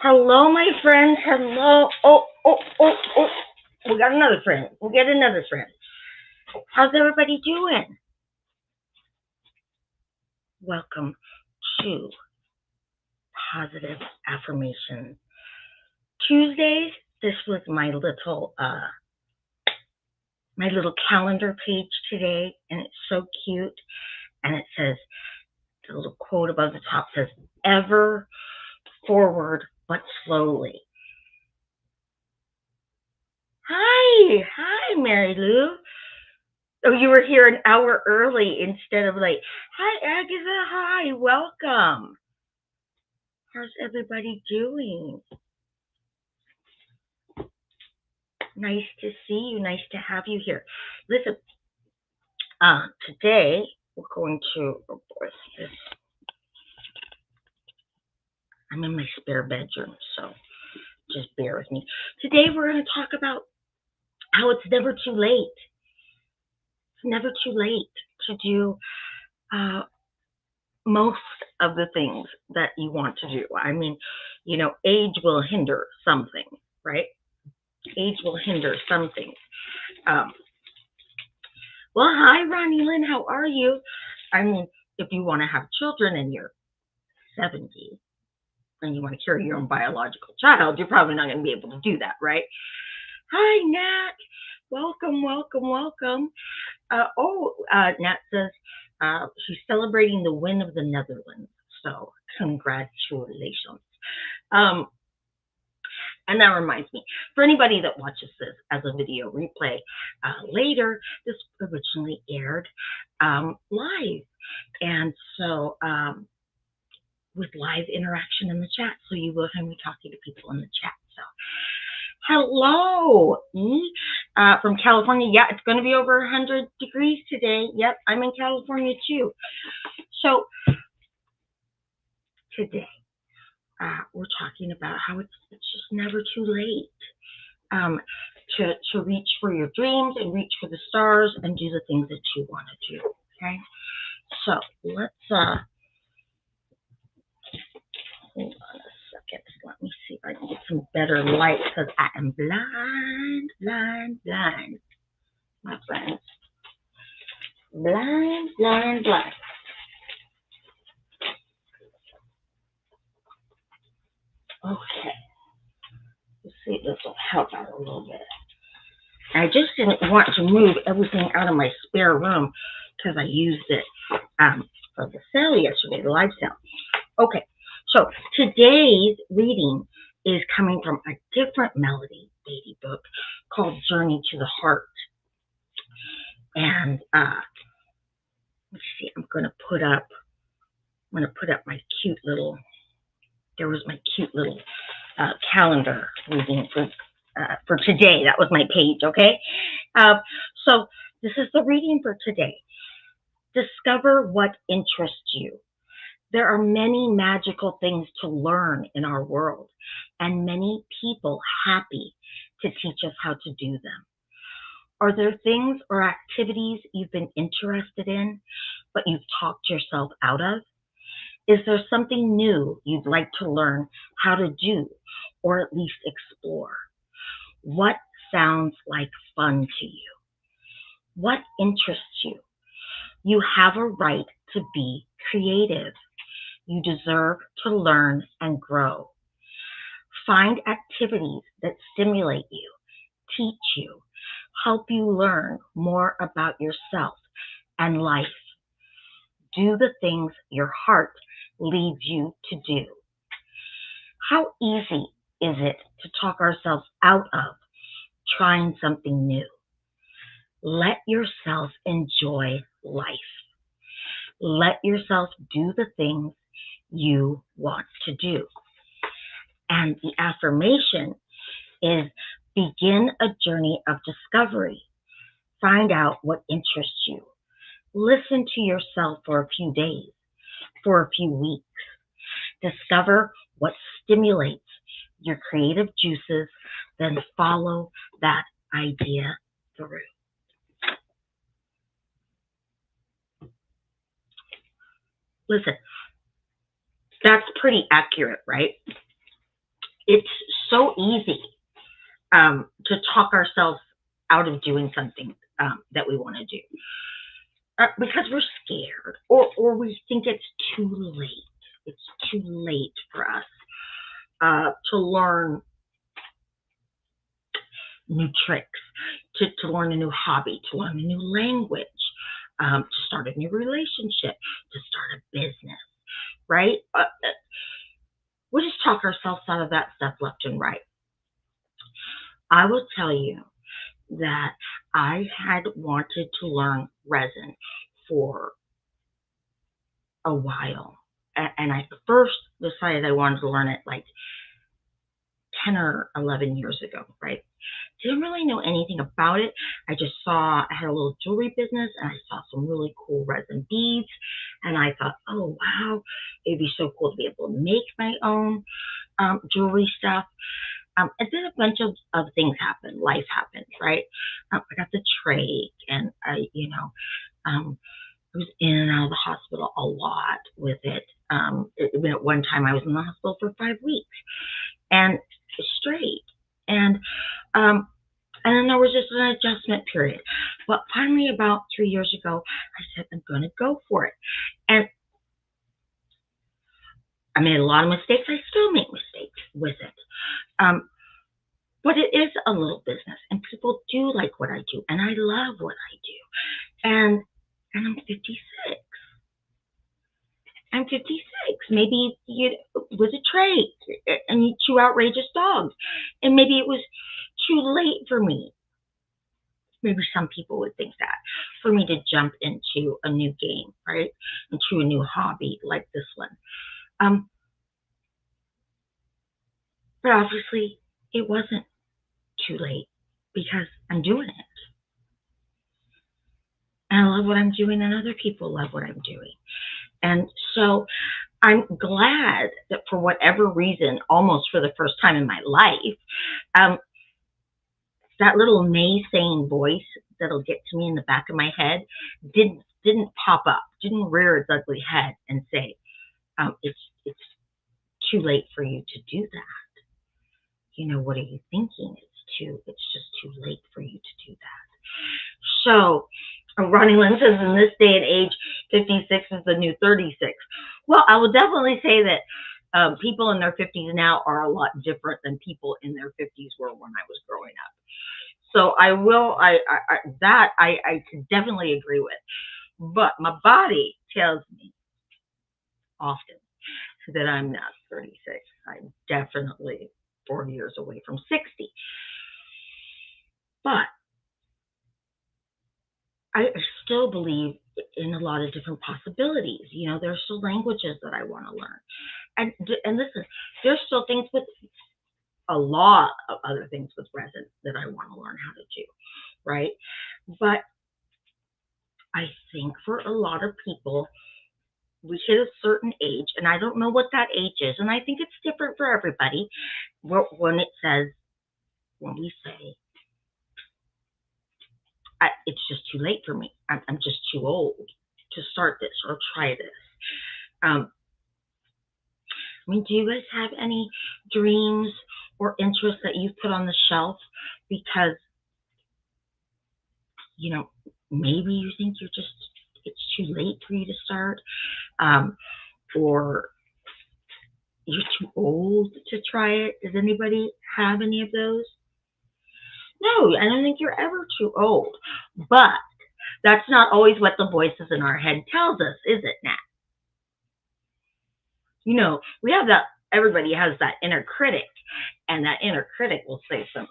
Hello, my friends. Hello. Oh. We got another friend. We'll get another friend. How's everybody doing? Welcome to Positive Affirmation Tuesdays. This was my little calendar page today, and it's so cute. And it says, the little quote above the top says, "Ever forward but slowly." Hi, Mary Lou. Oh, you were here an hour early instead of late. Hi, Agatha. Hi, welcome. How's everybody doing? Nice to see you. Nice to have you here. Listen, today we're going to. Oh boy, I'm in my spare bedroom, so just bear with me. Today we're going to talk about how it's never too late. It's never too late to do most of the things that you want to do. I mean, age will hinder something, right? Age will hinder some things. Well, hi, Ronnie Lynn. How are you? I mean, if you want to have children and you're 70 and you want to carry your own biological child, you're probably not going to be able to do that, right? Hi, Nat. Welcome. Nat says she's celebrating the win of the Netherlands. So, congratulations. And that reminds me, for anybody that watches this as a video replay later, this originally aired live. And so with live interaction in the chat, so you will hear me talking to people in the chat. So hello, from California. Yeah, it's going to be over 100 degrees today. Yep, I'm in California too. So today, we're talking about how it's just never too late to reach for your dreams and reach for the stars and do the things that you want to do. Okay, so let's hold on a second. Let me see if I can get some better light because I am blind, my friends. Blind. Okay. Let's see if this will help out a little bit. I just didn't want to move everything out of my spare room because I used it for the sale yesterday, the live sale. Okay, so today's reading is coming from a different Melody Beatty book called Journey to the Heart. And let's see, I'm going to put up my cute little, there was my cute little calendar reading for today. That was my page, okay? So this is the reading for today. Discover what interests you. There are many magical things to learn in our world, and many people happy to teach us how to do them. Are there things or activities you've been interested in, but you've talked yourself out of? Is there something new you'd like to learn how to do, or at least explore? What sounds like fun to you? What interests you? You have a right to be creative. You deserve to learn and grow. Find activities that stimulate you, teach you, help you learn more about yourself and life. Do the things your heart leads you to do. How easy is it to talk ourselves out of trying something new? Let yourself enjoy life. Let yourself do the things you want to do. And the affirmation is begin a journey of discovery. Find out what interests you. Listen to yourself for a few days, for a few weeks. Discover what stimulates your creative juices, then follow that idea through. Listen, that's pretty accurate, right? it's so easy to talk ourselves out of doing something that we want to do because we're scared or we think it's too late. It's too late for us to learn new tricks, to learn a new hobby, to learn a new language, to start a new relationship, to start a business, right? We just talk ourselves out of that stuff left and right. I will tell you that I had wanted to learn resin for a while. And I first decided I wanted to learn it like 10 or 11 years ago, right? Didn't really know anything about it. I just saw I had a little jewelry business and I saw some really cool resin beads. And I thought, oh, wow, it'd be so cool to be able to make my own jewelry stuff. And then a bunch of things happened. Life happened, right? I got the trach and I was in and out of the hospital a lot with it. At one time I was in the hospital for 5 weeks and straight. And then there was just an adjustment period. But finally, about 3 years ago, I said, I'm going to go for it. And I made a lot of mistakes. I still make mistakes with it. But it is a little business, and people do like what I do, and I love what I do. And I'm 56. I'm 56. Maybe you was a trait, and you 2 outrageous dogs, and maybe it was too late for me. Maybe some people would think that for me to jump into a new game, right? Into a new hobby like this one. But obviously, it wasn't too late because I'm doing it. And I love what I'm doing, and other people love what I'm doing. And so I'm glad that for whatever reason, almost for the first time in my life, that little naysaying voice that'll get to me in the back of my head didn't pop up, didn't rear its ugly head and say, it's too late for you to do that. What are you thinking? It's just too late for you to do that. So Ronnie Lynn says in this day and age, 56 is the new 36. Well, I will definitely say that people in their 50s now are a lot different than people in their 50s were when I was growing up. So I can definitely agree with. But my body tells me often that I'm not 36. I'm definitely 4 years away from 60. But I still believe in a lot of different possibilities. There's still languages that I want to learn. And listen, there's still things with a lot of other things with resin that I want to learn how to do, right? But I think for a lot of people, we hit a certain age, and I don't know what that age is, and I think it's different for everybody, when we say, it's just too late for me. I'm just too old to start this or try this. Do you guys have any dreams or interests that you've put on the shelf because, maybe you think it's too late for you to start, or you're too old to try it? Does anybody have any of those? No, I don't think you're ever too old. But that's not always what the voices in our head tells us, is it, Nat? We have that, everybody has that inner critic, and that inner critic will say some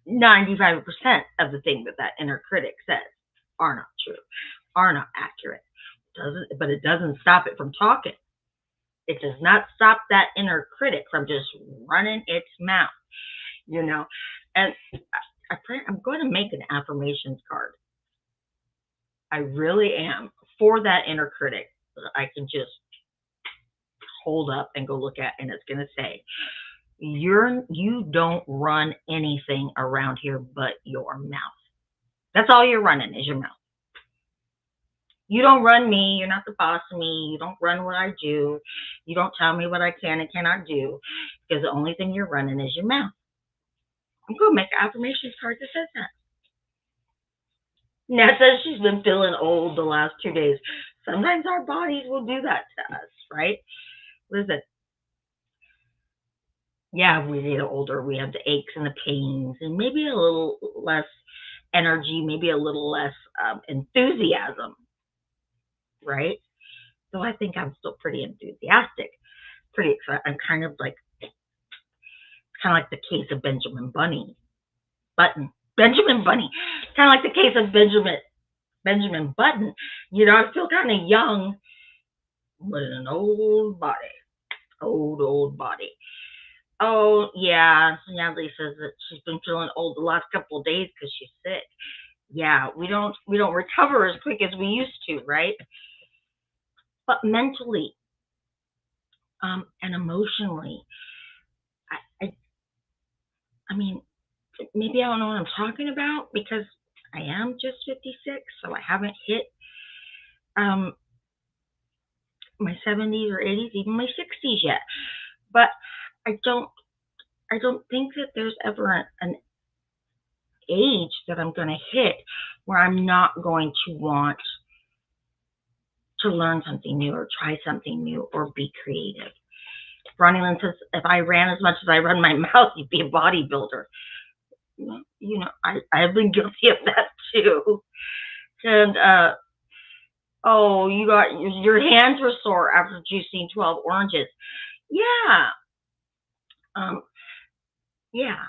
95% of the things that inner critic says are not true, are not accurate. But it doesn't stop it from talking. It does not stop that inner critic from just running its mouth, And I'm going to make an affirmations card. I really am, for that inner critic that I can just hold up and go look at, and it's going to say, you don't run anything around here but your mouth. That's all you're running is your mouth. You don't run me. You're not the boss of me. You don't run what I do. You don't tell me what I can and cannot do, because the only thing you're running is your mouth. I'm going to make an affirmations card that says that. Nat says she's been feeling old the last 2 days. Sometimes our bodies will do that to us, right? Listen, yeah, we get older. We have the aches and the pains, and maybe a little less energy, maybe a little less enthusiasm, right? So I think I'm still pretty enthusiastic, pretty excited. I'm kind of like the case of Benjamin Bunny, kind of like the case of Benjamin Button. I feel kind of young, but in an old body, old body. Oh yeah, Natalie says that she's been feeling old the last couple of days because she's sick. Yeah, we don't recover as quick as we used to, right? But mentally, and emotionally, I, I, I mean, maybe I don't know what I'm talking about because I am just 56, so I haven't hit um my 70s or 80s, even my 60s yet. But I don't I don't think that there's ever an age that I'm going to hit where I'm not going to want to learn something new or try something new or be creative. Ronnie Lynn says, if I ran as much as I run my mouth, you'd be a bodybuilder. I've been guilty of that too. And, oh, you got your hands were sore after juicing 12 oranges. Yeah. Um, yeah.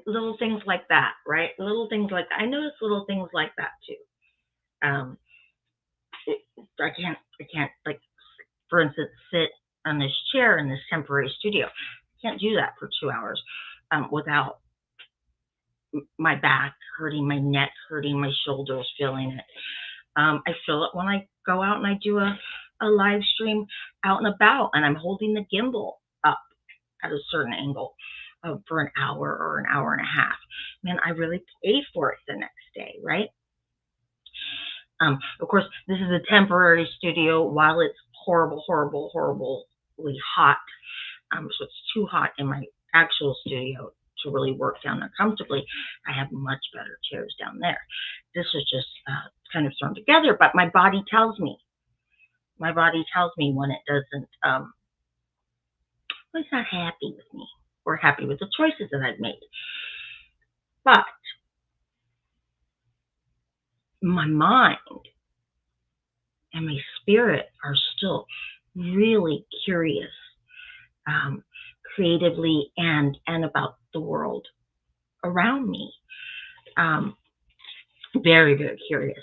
Little things like that, right? Little things like that. I notice little things like that too. I can't, like, for instance, sit on this chair in this temporary studio. I can't do that for 2 hours without my back hurting, my neck hurting, my shoulders feeling it. I feel it when I go out and I do a live stream out and about, and I'm holding the gimbal up at a certain angle for an hour or an hour and a half. Man, I really pay for it the next day, right? Of course, this is a temporary studio while it's horribly hot. So it's too hot in my actual studio to really work down there comfortably. I have much better chairs down there. This is just kind of thrown together, but my body tells me when it doesn't, when it's not happy with me or happy with the choices that I've made. But my mind and my spirit are still really curious, creatively and about the world around me. Very, very curious.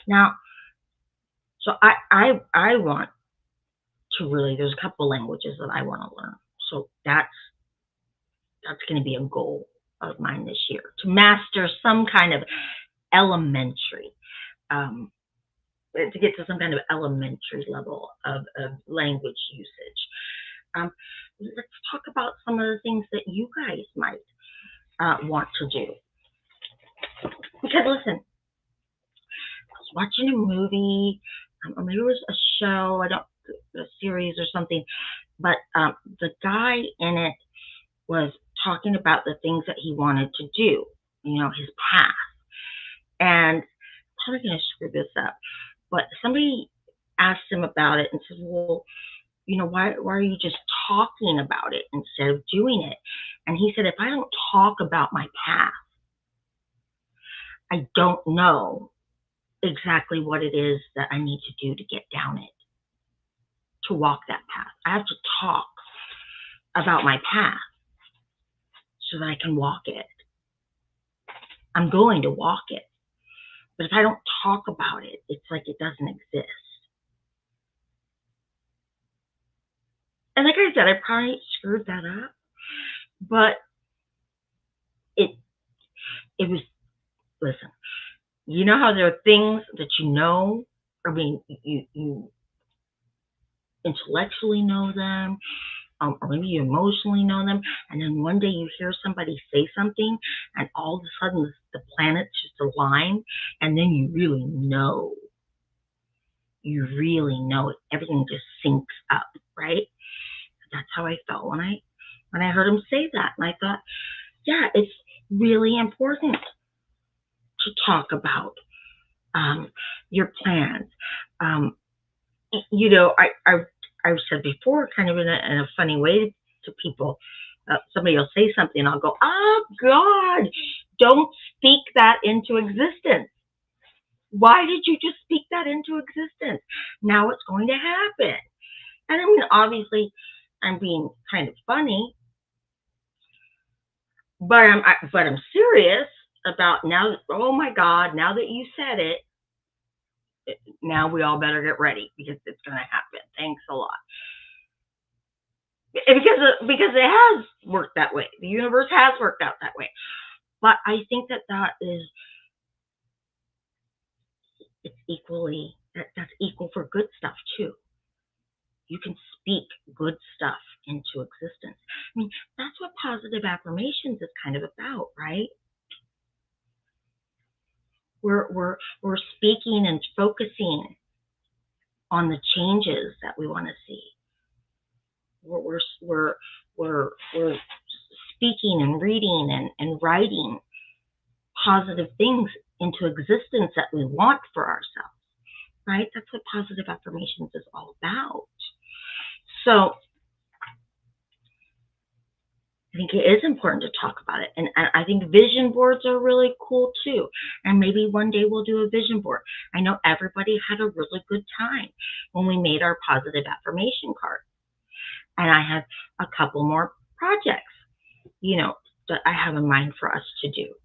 Now, so I want to really, there's a couple languages that I want to learn. So that's going to be a goal of mine this year, to master some kind of elementary, to get to some kind of elementary level of language usage. Let's talk about some of the things that you guys might want to do. Because listen, I was watching a movie, or maybe it was a show, a series or something, but the guy in it was talking about the things that he wanted to do, his path. And I'm probably going to screw this up, but somebody asked him about it and said, well, why are you just talking about it instead of doing it? And he said, if I don't talk about my path, I don't know exactly what it is that I need to do to get down it, to walk that path. I have to talk about my path so that I can walk it. I'm going to walk it. But if I don't talk about it, it's like it doesn't exist. And like I said, I probably screwed that up, but it was, listen, you know how there are things that you intellectually know them, or maybe you emotionally know them, and then one day you hear somebody say something, and all of a sudden the planets just align, and then you really know you really know it. Everything just sinks up, right? That's how I felt when I heard him say that. And I thought, yeah, it's really important to talk about your plans. Um, I've said before, kind of in a funny way to people. Somebody will say something, and I'll go, "Oh God, don't speak that into existence. Why did you just speak that into existence? Now it's going to happen." And I mean, obviously, I'm being kind of funny, but I'm serious about now. Oh my God, now that you said it, now we all better get ready because it's going to happen. Thanks a lot. Because it has worked that way. The universe has worked out that way. But I think that is, it's equally, that's equal for good stuff too. You can speak good stuff into existence. I mean, that's what positive affirmations is kind of about, right? We're speaking and focusing on the changes that we want to see. We're speaking and reading and writing positive things into existence that we want for ourselves, right? That's what positive affirmations is all about. So I think it is important to talk about it. And I think vision boards are really cool too. And maybe one day we'll do a vision board. I know everybody had a really good time when we made our positive affirmation card. And I have a couple more projects, that I have in mind for us to do.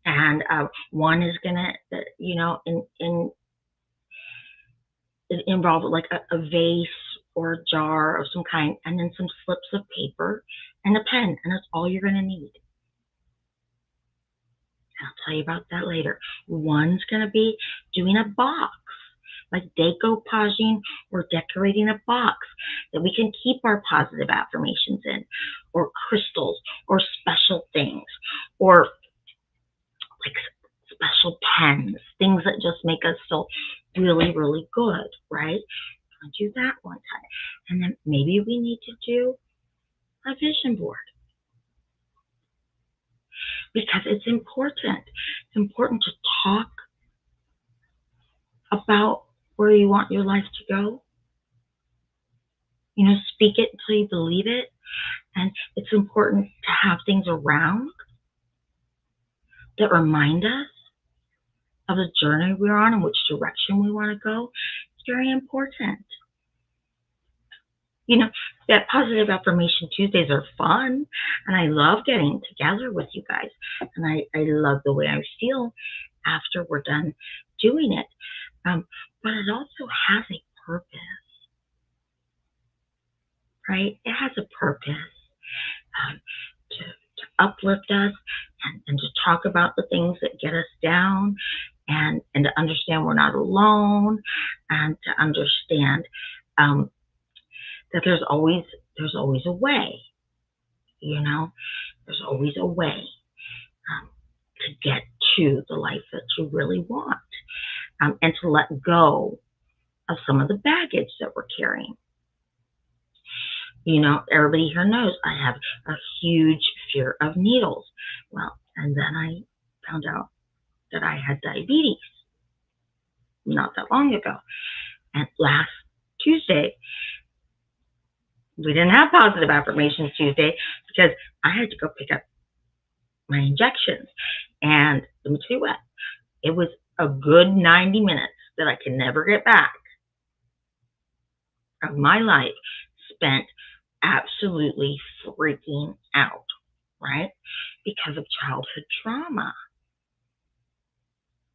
And one is gonna, involve like a vase or a jar of some kind, and then some slips of paper and a pen, and that's all you're gonna need. I'll tell you about that later. One's gonna be doing a box, like decoupaging or decorating a box that we can keep our positive affirmations in, or crystals, or special things, or like special pens, things that just make us feel really, really good, right? I'll do that one time. And then maybe we need to do a vision board, because it's important. It's important to talk about where you want your life to go. Speak it until you believe it. And it's important to have things around that remind us of the journey we're on and which direction we want to go. It's very important. That positive affirmation Tuesdays are fun, and I love getting together with you guys, and I love the way I feel after we're done doing it. But it also has a purpose, right? It has a purpose to uplift us and to talk about the things that get us down, and to understand we're not alone, and to understand that there's always a way. There's always a way to get to the life that you really want, and to let go of some of the baggage that we're carrying. Everybody here knows I have a huge fear of needles. Well, and then I found out that I had diabetes not that long ago. And last Tuesday, we didn't have positive affirmations Tuesday because I had to go pick up my injections. And let me tell you what, it was a good 90 minutes that I can never get back of my life spent absolutely freaking out, right? Because of childhood trauma.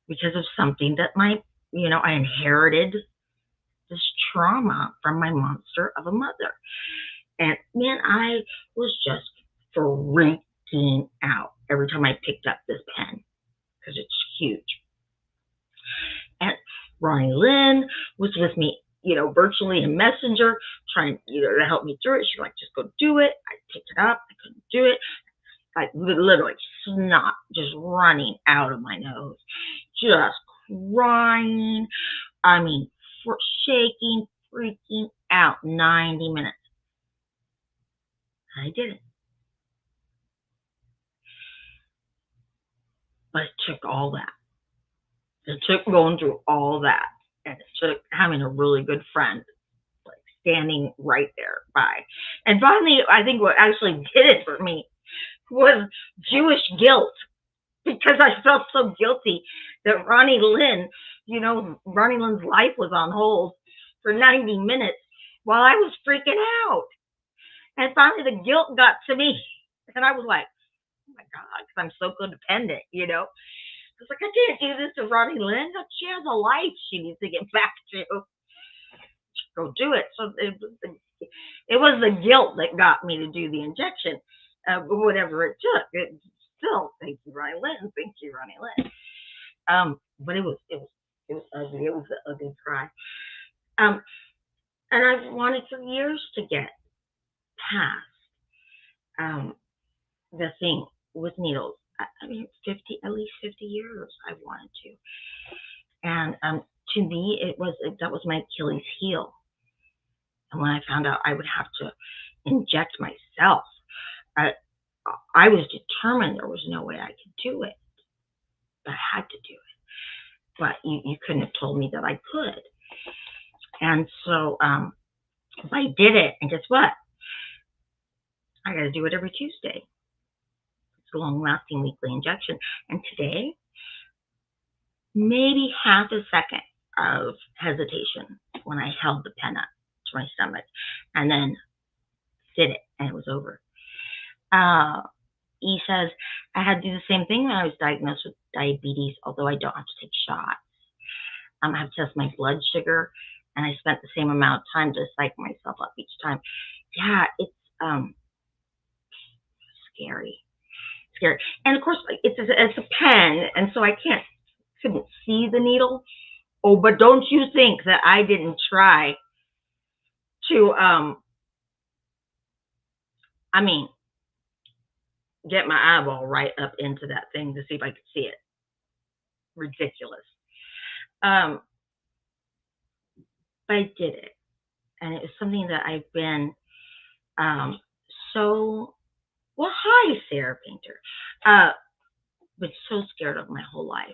Because of something that I inherited this trauma from my monster of a mother. And man, I was just freaking out every time I picked up this pen, because it's huge. And Ronnie Lynn was with me, virtually in Messenger, trying, to help me through it. She's like, just go do it. I picked it up. I couldn't do it. Like literally snot just running out of my nose, just crying. I mean, for shaking, freaking out, 90 minutes. I did it. But it took all that. It took going through all that. And it took having a really good friend, like, standing right there by. And finally, I think what actually did it for me was Jewish guilt, because I felt so guilty that Ronnie Lynn's life was on hold for 90 minutes while I was freaking out. And finally the guilt got to me. And I was like, oh my God, because I'm so codependent, I was like, I can't do this to Ronnie Lynn. She has a life she needs to get back to. Go do it. So it was the guilt that got me to do the injection, whatever it took. Still, thank you, Ronnie Lynn. Thank you, Ronnie Lynn. But it was ugly. It was an ugly cry. And I've wanted for years to get past the thing with needles. I mean, at least 50 years I've wanted to. And to me, that was my Achilles heel. And when I found out I would have to inject myself, I was determined there was no way I could do it. But I had to do it. But you couldn't have told me that I could. And so I did it. And guess what? I got to do it every Tuesday. It's a long-lasting weekly injection. And today, maybe half a second of hesitation when I held the pen up to my stomach and then did it, and it was over. He says, I had to do the same thing when I was diagnosed with diabetes, although I don't have to take shots. I have to test my blood sugar, and I spent the same amount of time to psych myself up each time. Yeah, it's scary. And of course, it's a pen, and so I couldn't see the needle. Oh, but don't you think that I didn't try to, get my eyeball right up into that thing to see if I could see it. Ridiculous. But I did it, and it was something that I've been hi, Sarah Painter, but so scared of my whole life.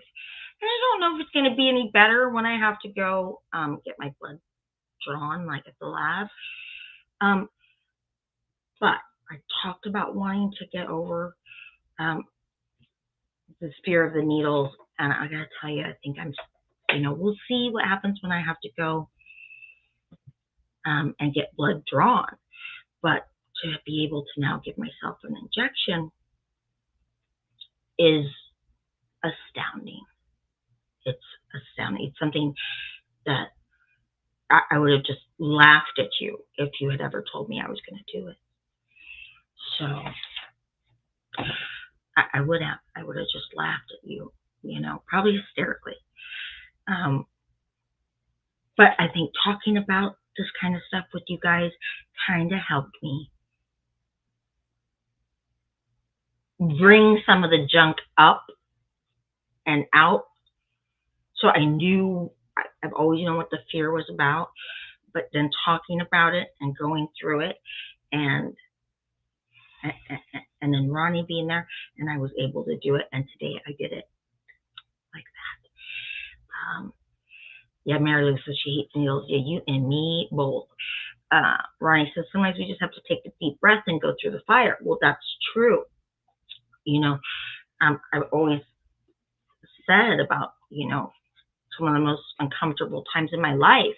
And I don't know if it's going to be any better when I have to go get my blood drawn, like at the lab. But I talked about wanting to get over the fear of the needles, and I got to tell you, I think we'll see what happens when I have to go and get blood drawn. But to be able to now give myself an injection is astounding. It's astounding. It's something that I would have just laughed at you if you had ever told me I was going to do it. So I would have just laughed at you, probably hysterically. But I think talking about this kind of stuff with you guys kind of helped me bring some of the junk up and out. So I knew, I've always known what the fear was about, but then talking about it and going through it, and then Ronnie being there, and I was able to do it. And today I did it like that. Yeah, Mary Lou says she hates needles. Yeah, you and me both. Ronnie says sometimes we just have to take a deep breath and go through the fire. Well, that's true. I've always said about, some of the most uncomfortable times in my life.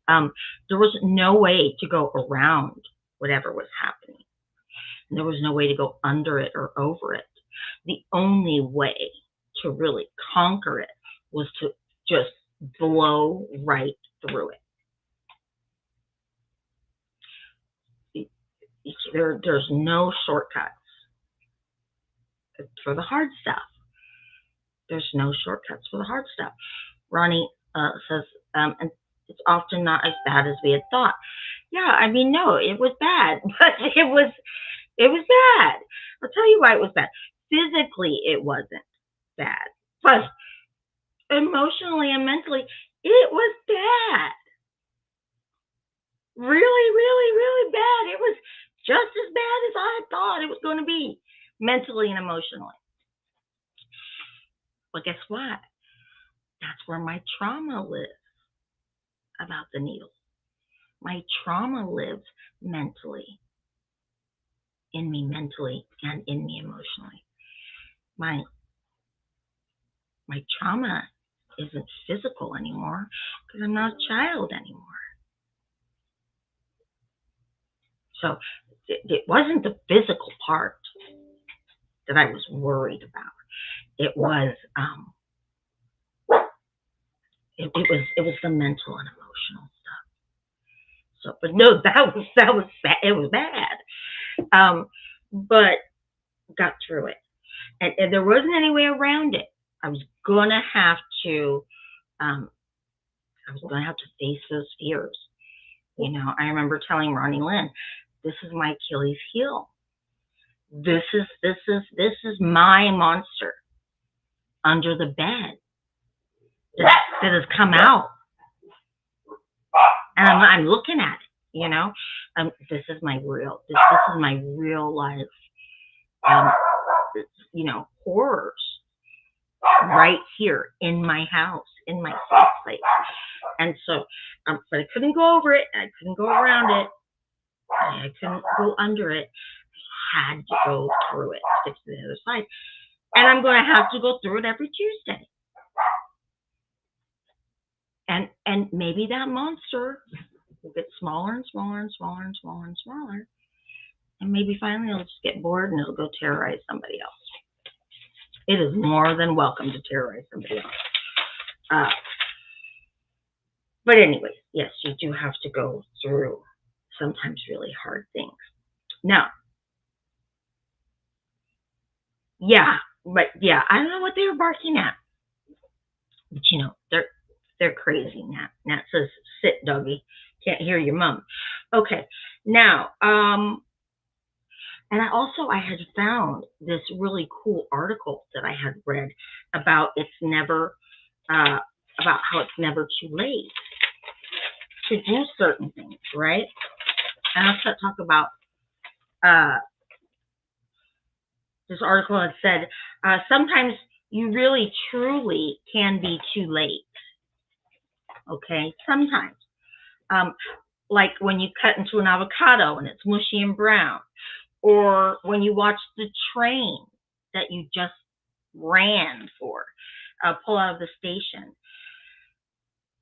There was no way to go around whatever was happening. And there was no way to go under it or over it. The only way to really conquer it was to just blow right through it. There's no shortcuts for the hard stuff. There's no shortcuts for the hard stuff. Ronnie says, and it's often not as bad as we had thought. Yeah, no, it was bad, but it was bad. I'll tell you why it was bad. Physically, it wasn't bad, but emotionally and mentally, It was bad. Really, really, really bad. It was just as bad as I thought it was going to be, mentally and emotionally. But guess what? That's where my trauma lives about the needle. My trauma lives mentally, in me mentally and in me emotionally. My trauma isn't physical anymore because I'm not a child anymore. So it wasn't the physical part that I was worried about. It was it was the mental and emotional stuff. So, but no, that was bad. It was bad. But got through it, and there wasn't any way around it. I was gonna have to face those fears. I remember telling Ronnie Lynn, "This is my Achilles heel. This is my monster under the bed that has come out, and I'm looking at it. This is my real life, horrors right here in my house, in my safe place." And so, but I couldn't go over it. I couldn't go around it. I couldn't go under it. I had to go through it to get to the other side. And I'm going to have to go through it every Tuesday. And maybe that monster will get smaller and smaller and smaller and smaller and smaller. And maybe finally it'll just get bored and it'll go terrorize somebody else. It is more than welcome to terrorize somebody else. But anyways, yes, you do have to go through sometimes really hard things. Now, I don't know what they were barking at. But they're crazy. Nat says, "Sit, doggy. Can't hear your mom." Okay. Now, and I had found this really cool article that I had read about about how it's never too late to do certain things, right? And I'll talk about this article that said sometimes you really truly can be too late. Okay, sometimes. Like when you cut into an avocado and it's mushy and brown, or when you watch the train that you just ran for pull out of the station.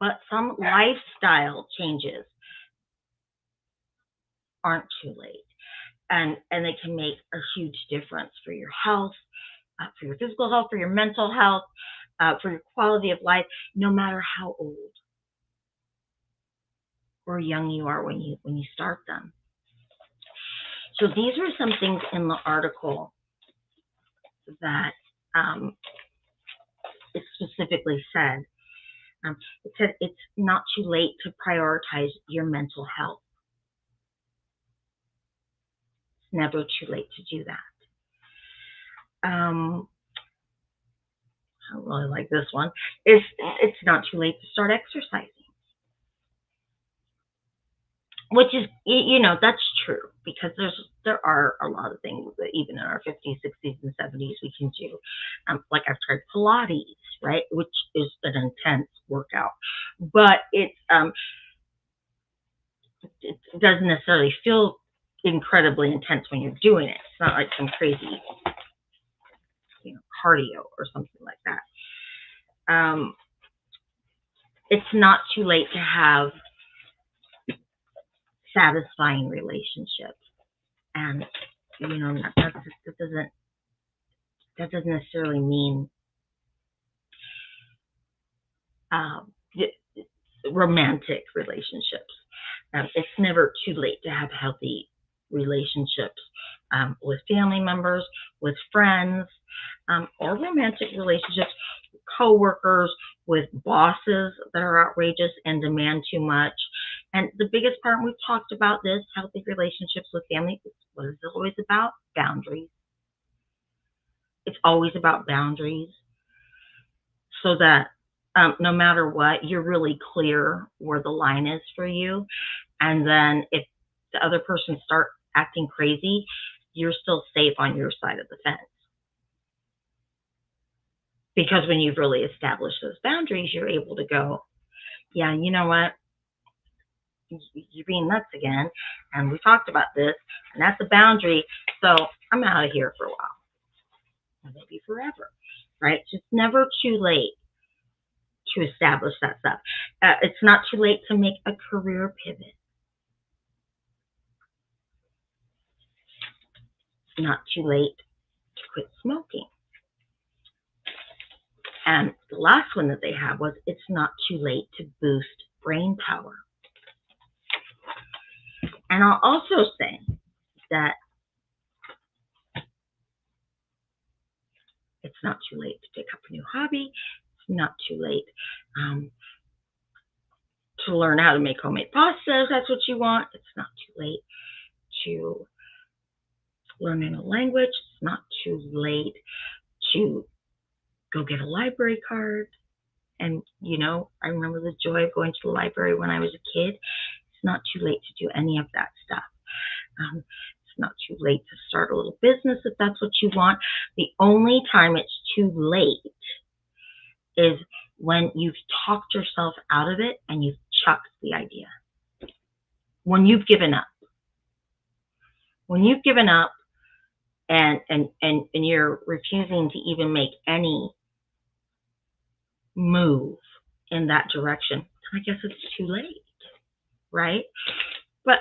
But some lifestyle changes aren't too late, and they can make a huge difference for your health, for your physical health, for your mental health, for your quality of life, no matter how old or young you are when you start them. So these were some things in the article that it specifically said. It said it's not too late to prioritize your mental health. It's never too late to do that. I really like this one. It's not too late to start exercising. Which is, that's true, because there are a lot of things that even in our 50s, 60s, and 70s we can do. Like I've tried Pilates, right, which is an intense workout, but it doesn't necessarily feel incredibly intense when you're doing it. It's not like some crazy, cardio or something like that. It's not too late to have satisfying relationships, and that doesn't necessarily mean romantic relationships. It's never too late to have healthy relationships with family members, with friends, or romantic relationships, co-workers, with bosses that are outrageous and demand too much. And the biggest part, we've talked about this, healthy relationships with family, what is it always about? Boundaries. It's always about boundaries, so that no matter what, you're really clear where the line is for you. And then if the other person starts acting crazy, you're still safe on your side of the fence. Because when you've really established those boundaries, you're able to go, yeah, you know what? You're being nuts again. And we talked about this, and that's a boundary. So I'm out of here for a while. And maybe forever, right? It's never too late to establish that stuff. It's not too late to make a career pivot. It's not too late to quit smoking. And the last one that they have was, it's not too late to boost brain power. And I'll also say that it's not too late to pick up a new hobby. It's not too late to learn how to make homemade pasta if that's what you want. It's not too late to learn a new language. It's not too late to go get a library card. And, you know, I remember the joy of going to the library when I was a kid. It's not too late to do any of that stuff. It's not too late to start a little business if that's what you want. The only time it's too late is when you've talked yourself out of it and you've chucked the idea. When you've given up. When you've given up and you're refusing to even make any move in that direction, I guess it's too late, right? But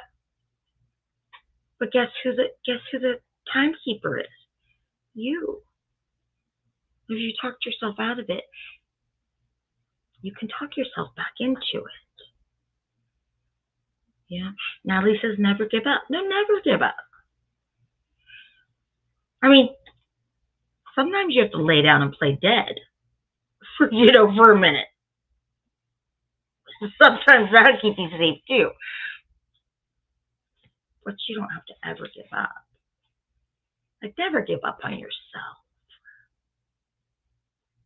guess who the timekeeper is? You. If you talked yourself out of it, you can talk yourself back into it. Yeah. Natalie says never give up. No, never give up. I mean, sometimes you have to lay down and play dead for a minute. Sometimes that'll keep you safe too. But you don't have to ever give up. Like, never give up on yourself.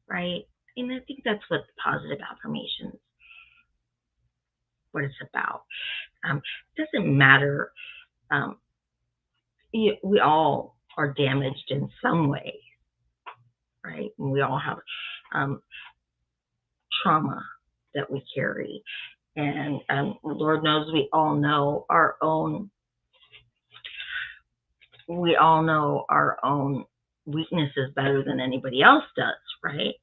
Right? And I think that's what positive affirmations, what it's about. It doesn't matter. We all are damaged in some way, right? And we all have trauma that we carry. And Lord knows we all know our own weaknesses better than anybody else does, right?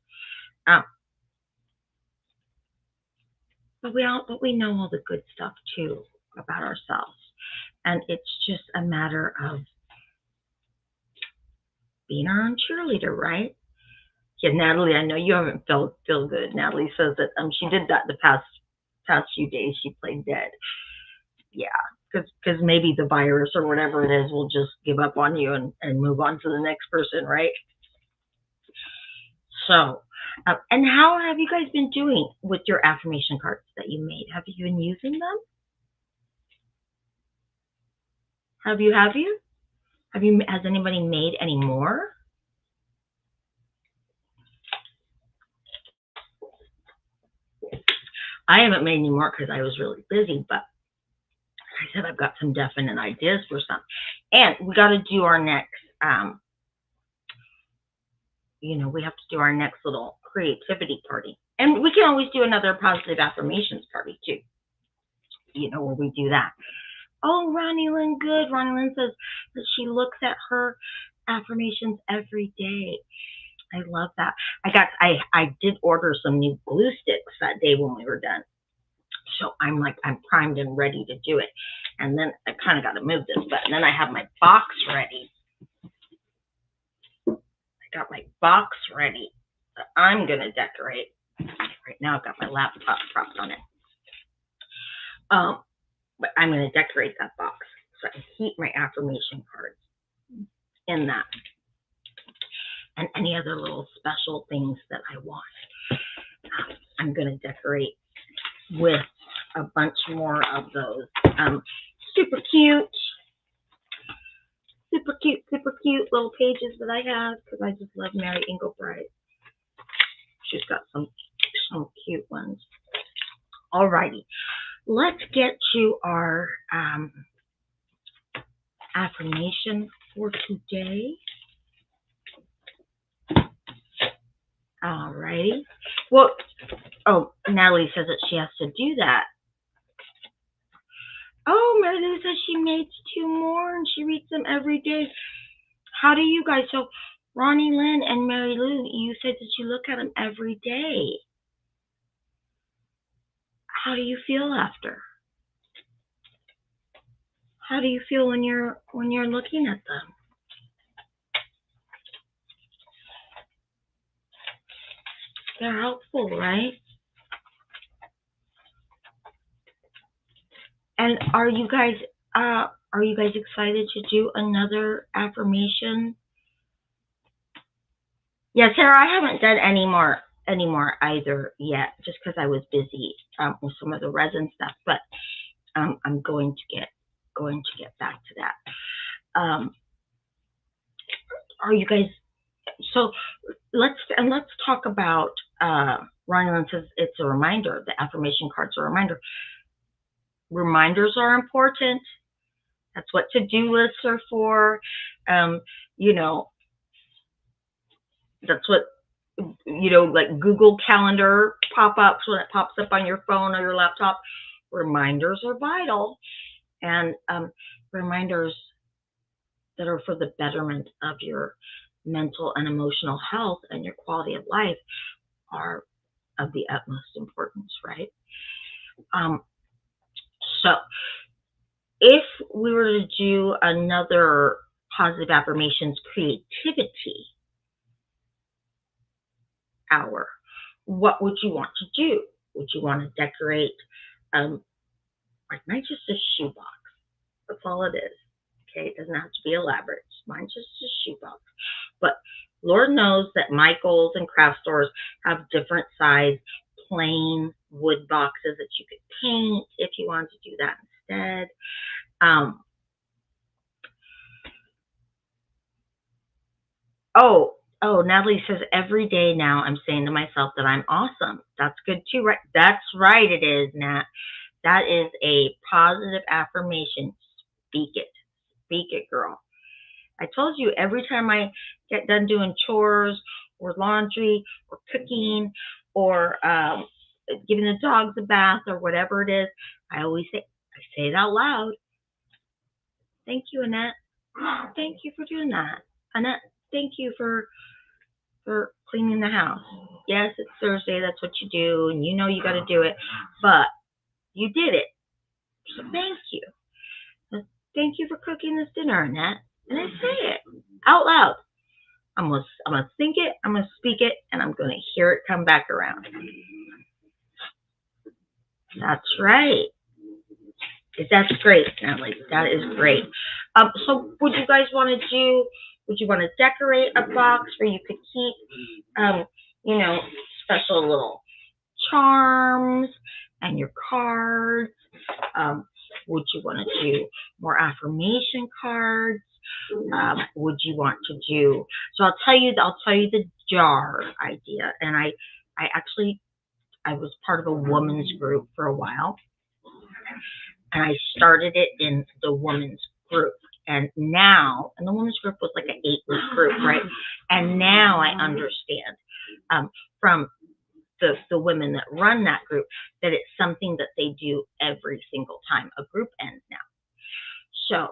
But we know all the good stuff too about ourselves. And it's just a matter of being our own cheerleader, right? Yeah, Natalie, I know you haven't feel good. Natalie says that she did that the past few days. She played dead. Yeah, because maybe the virus or whatever it is will just give up on you and move on to the next person, right? So, and how have you guys been doing with your affirmation cards that you made? Have you been using them? Have you? Has anybody made any more? I haven't made any more because I was really busy, but I said I've got some definite ideas for some. And we got to do our next, we have to do our next little creativity party. And we can always do another positive affirmations party too, where we do that. Oh, Ronnie Lynn, good. Ronnie Lynn says that she looks at her affirmations every day. I love that. I did order some new glue sticks that day when we were done. So I'm primed and ready to do it. And then I kind of got to move this, but then I have my box ready. I got my box ready that I'm going to decorate. Right now I've got my laptop propped on it. But I'm going to decorate that box so I can keep my affirmation cards in that. And any other little special things that I want. I'm going to decorate with a bunch more of those super cute little pages that I have, because I just love Mary Engelbreit. She's got some Oh, cute ones. Alrighty, let's get to our affirmation for today. Alrighty. Well, oh, Natalie says that she has to do that. Oh, Mary Lou says she made 2 more and she reads them every day. How do you guys? So, Ronnie Lynn and Mary Lou, you said that you look at them every day. How do you feel after? How do you feel when you're looking at them? They're helpful, right? And are you guys excited to do another affirmation? Yeah, Sarah, I haven't done any more either yet, just because I was busy with some of the resin stuff. But I'm going to get back to that. Are you guys? So let's talk about. Ronnie says it's a reminder. The affirmation cards are a reminder. Reminders are important. That's what to-do lists are for. You know, that's what, like Google Calendar pop-ups when it pops up on your phone or your laptop. Reminders are vital, and reminders that are for the betterment of your mental and emotional health and your quality of life are of the utmost importance, right? So if we were to do another positive affirmations creativity hour, what would you want to do? Would you want to decorate, like mine's just a shoebox. That's all it is. Okay, it doesn't have to be elaborate. Mine's just a shoebox. But Lord knows that Michael's and craft stores have different size plain wood boxes that you could paint if you wanted to do that instead. Oh, Natalie says every day now I'm saying to myself that I'm awesome. That's good too, right? That's right, it is, Nat. That is a positive affirmation. Speak it, girl. I told you, every time I get done doing chores or laundry or cooking or giving the dogs a bath or whatever it is, I say it out loud. Thank you, Annette. Thank you for doing that. Annette, thank you for cleaning the house. Yes, it's Thursday, that's what you do, and you know you got to do it, but you did it. So thank you. Thank you for cooking this dinner, Annette. And I say it out loud. I'm gonna think it, I'm gonna speak it, and I'm gonna hear it come back around. That's right. That's great, Natalie. That is great. So would you guys want to decorate a box where you could keep, special little charms and your cards? Would you want to do more affirmation cards? Would you want to do? So I'll tell you the jar idea. And I was part of a women's group for a while, and I started it in the women's group. And now, and the women's group was like an 8-week group, right? And now I understand from the women that run that group that it's something that they do every single time a group ends now. So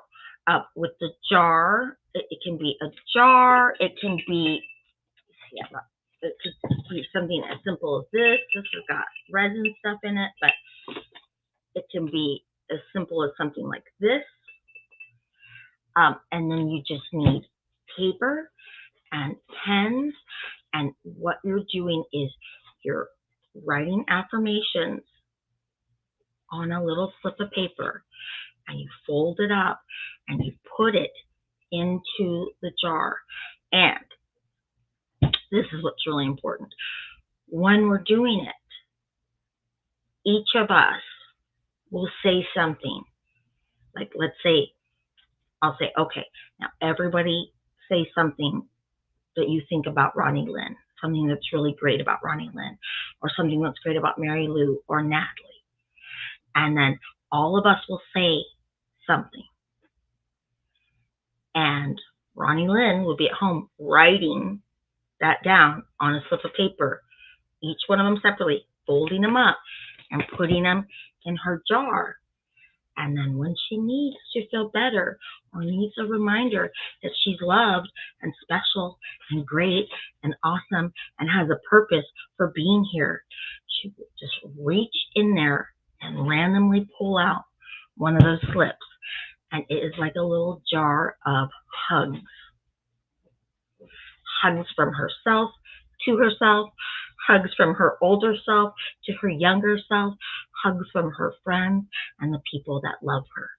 with the jar, it can be a jar. It can be, it could be something as simple as this. This has got resin stuff in it, but it can be as simple as something like this. And then you just need paper and pens. And what you're doing is you're writing affirmations on a little slip of paper, and you fold it up and you put it into the jar. And this is what's really important. When we're doing it, each of us will say something. Like, let's say, I'll say, okay, now everybody say something that you think about Ronnie Lynn. something that's really great about Ronnie Lynn, or something that's great about Mary Lou or Natalie. And then all of us will say something. And Ronnie Lynn will be at home writing that down on a slip of paper, each one of them separately, folding them up and putting them in her jar. And then when she needs to feel better or needs a reminder that she's loved and special and great and awesome and has a purpose for being here, she will just reach in there and randomly pull out one of those slips. And it is like a little jar of hugs. Hugs from herself to herself, hugs from her older self to her younger self, hugs from her friends and the people that love her.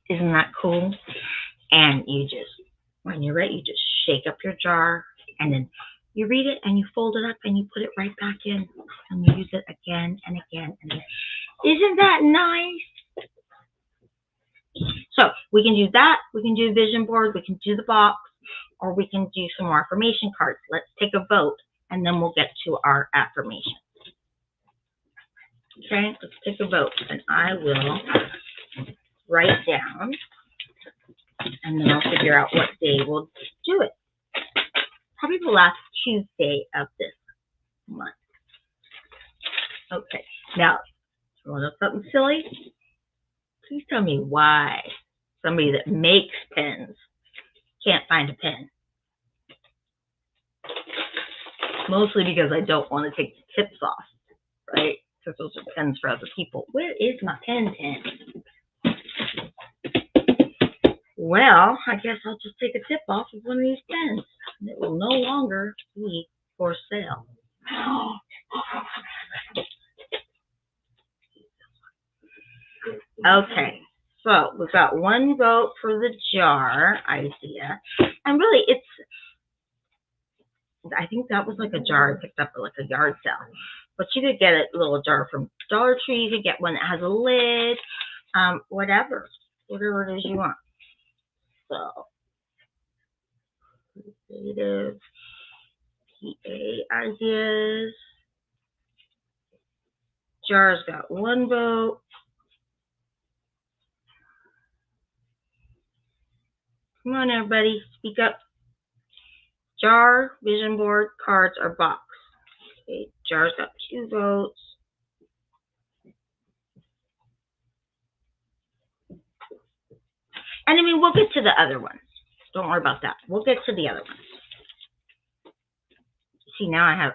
Isn't that cool? And you just, when you're ready, you just shake up your jar and then you read it and you fold it up and you put it right back in and you use it again and again and again. Isn't that nice? So we can do that, we can do a vision board, we can do the box, or we can do some more affirmation cards. Let's take a vote, and then we'll get to our affirmation. Okay, let's take a vote, and I will write down, and then I'll figure out what day we'll do it. Probably the last Tuesday of this month. Okay, now, you want to know something silly? Please tell me why somebody that makes pens can't find a pen. Mostly because I don't want to take the tips off, right? Because those are pens for other people. Where is my pen? Well, I guess I'll just take a tip off of one of these pens. And it will no longer be for sale. Okay, so we've got one vote for the jar idea. And really, I think that was like a jar I picked up at like a yard sale. But you could get a little jar from Dollar Tree. You could get one that has a lid, whatever it is you want. So, creative PA ideas. Jar's got one vote. Come on, everybody, speak up. Jar, vision board, cards, or box. Okay, Jar's got 2 votes. And I mean, we'll get to the other ones. Don't worry about that. We'll get to the other ones. See, now I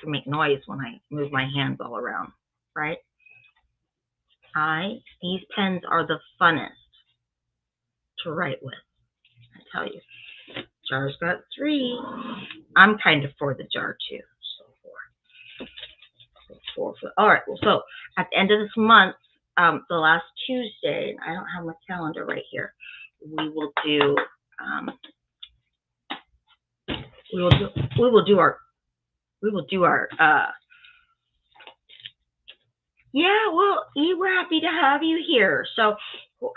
can make noise when I move my hands all around, right? These pens are the funnest to write with, I tell you. Jar's got 3. I'm kind of for the jar too. So 4. All right. Well, so at the end of this month, the last Tuesday, and I don't have my calendar right here. We will do our yeah, well, we're happy to have you here. So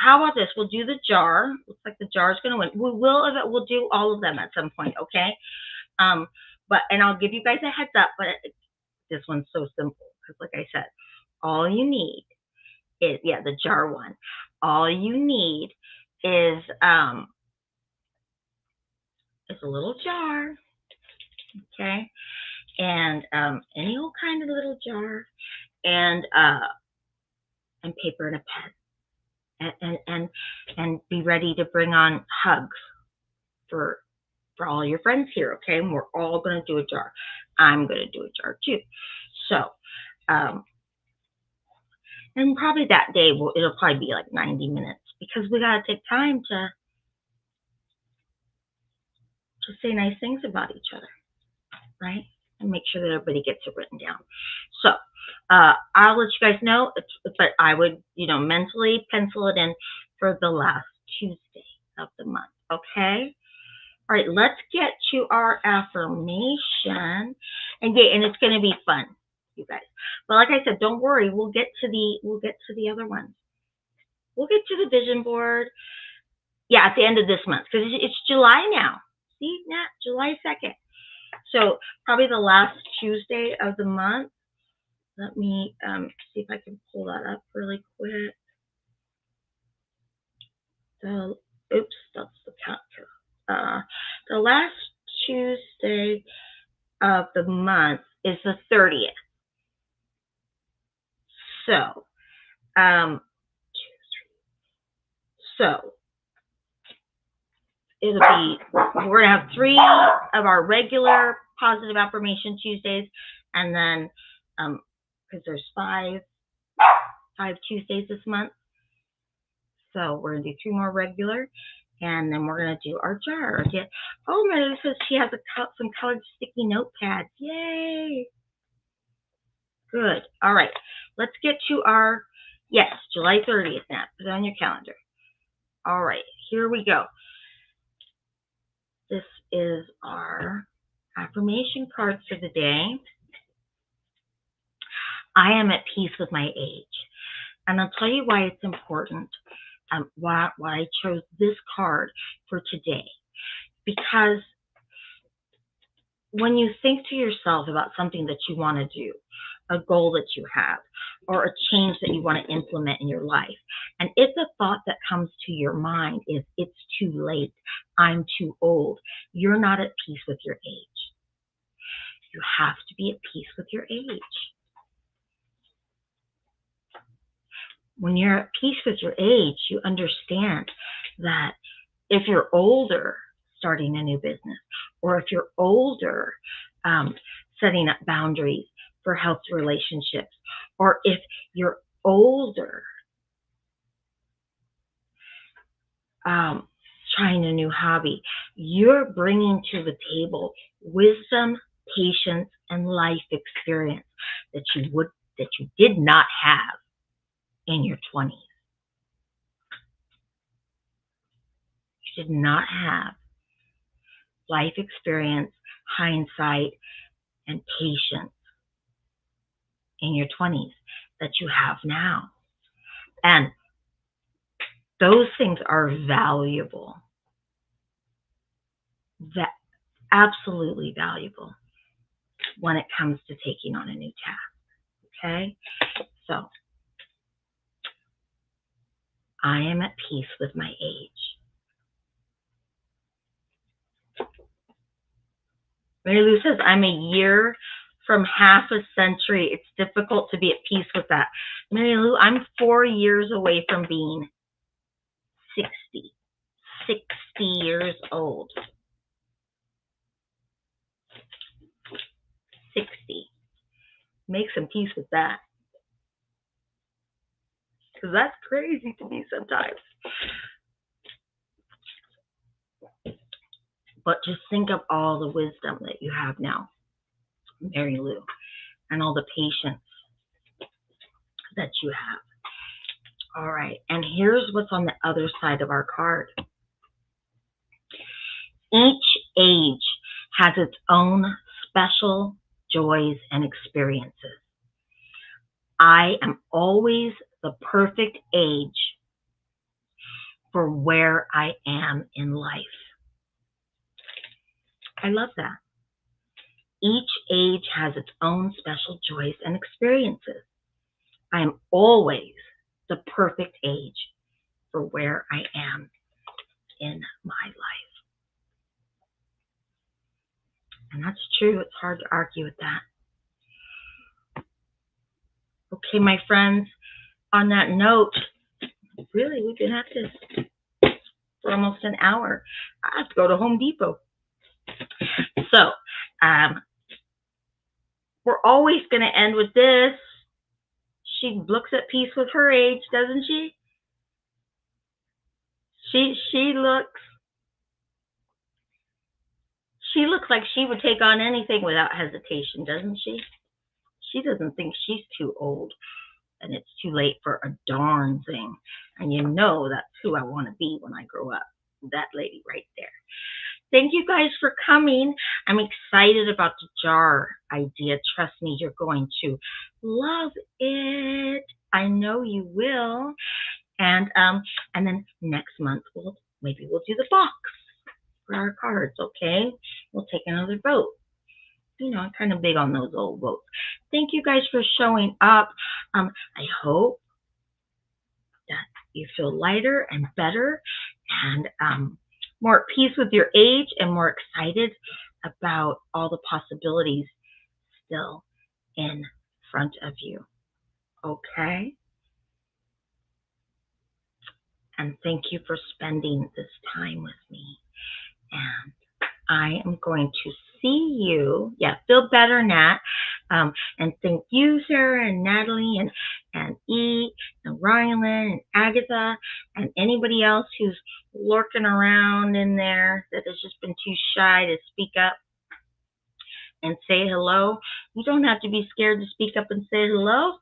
how about this? We'll do the jar. Looks like the jar's going to win. We'll do all of them at some point, okay? And I'll give you guys a heads up, but this one's so simple because, like I said, all you need is, the jar one. All you need is a little jar, okay? And any old kind of little jar, and paper and a pen, and be ready to bring on hugs for all your friends here, okay? And we're all going to do a jar. I'm going to do a jar too. So, and probably that day it'll probably be like 90 minutes because we got to take time to say nice things about each other, right? And make sure that everybody gets it written down. So I'll let you guys know, but I would, mentally pencil it in for the last Tuesday of the month, okay? All right, let's get to our affirmation, and it's going to be fun, you guys. But like I said, don't worry, we'll get to the other ones. We'll get to the vision board. Yeah, at the end of this month, because it's July now. See, Nat, July 2nd. So probably the last Tuesday of the month. Let me see if I can pull that up really quick. So, oops, that's the counter. The last Tuesday of the month is the 30th. So, so it'll be, we're gonna have 3 of our regular positive affirmation Tuesdays, and then because there's 5 Tuesdays this month, so we're gonna do 3 more regular, and then we're gonna do our jar. Oh, Mary says she has some colored sticky notepads. Yay! Good. All right, let's get to our, yes, July 30th now. Put it on your calendar. All right, here we go. This is our affirmation cards for the day. I am at peace with my age. And I'll tell you why it's important, why I chose this card for today. Because when you think to yourself about something that you want to do, a goal that you have, or a change that you want to implement in your life, and if the thought that comes to your mind is, it's too late, I'm too old, you're not at peace with your age. You have to be at peace with your age. When you're at peace with your age, you understand that if you're older, starting a new business, or if you're older, setting up boundaries for healthy relationships, or if you're older, trying a new hobby, you're bringing to the table wisdom, patience, and life experience that you did not have in your 20s. You did not have life experience, hindsight, and patience in your 20s that you have now. And those things are valuable. Absolutely valuable when it comes to taking on a new task. Okay? So, I am at peace with my age. Mary Lou says, I'm a year from half a century. It's difficult to be at peace with that. Mary Lou, I'm 4 years away from being 60 years old. 60. Make some peace with that. Because that's crazy to me sometimes. But just think of all the wisdom that you have now, Mary Lou, and all the patience that you have. All right, and here's what's on the other side of our card. Each age has its own special joys and experiences. I am always the perfect age for where I am in life. I love that. Each age has its own special joys and experiences. I am always the perfect age for where I am in my life. And that's true. It's hard to argue with that. Okay, my friends, on that note, really, we've been at this for almost an hour. I have to go to Home Depot. So, we're always going to end with this. She looks at peace with her age, doesn't she? She looks like she would take on anything without hesitation, doesn't she? She doesn't think she's too old and it's too late for a darn thing. And you know that's who I want to be when I grow up. That lady right there. Thank you guys for coming. I'm excited about the jar idea. Trust me, you're going to love it. I know you will. And then next month we'll maybe we'll do the box for our cards, okay? We'll take another vote. I'm kind of big on those old votes. Thank you guys for showing up. I hope that you feel lighter and better and more at peace with your age and more excited about all the possibilities still in front of you. Okay? And thank you for spending this time with me. And I am going to see you. Yeah, feel better, Nat. And thank you, Sarah and Natalie and E and Rylan and Agatha and anybody else who's lurking around in there that has just been too shy to speak up and say hello. You don't have to be scared to speak up and say hello.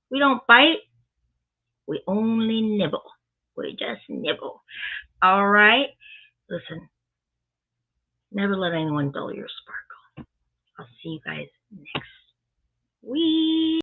We don't bite. We only nibble. We just nibble. All right? Listen, never let anyone dull your sparkle. I'll see you guys next week.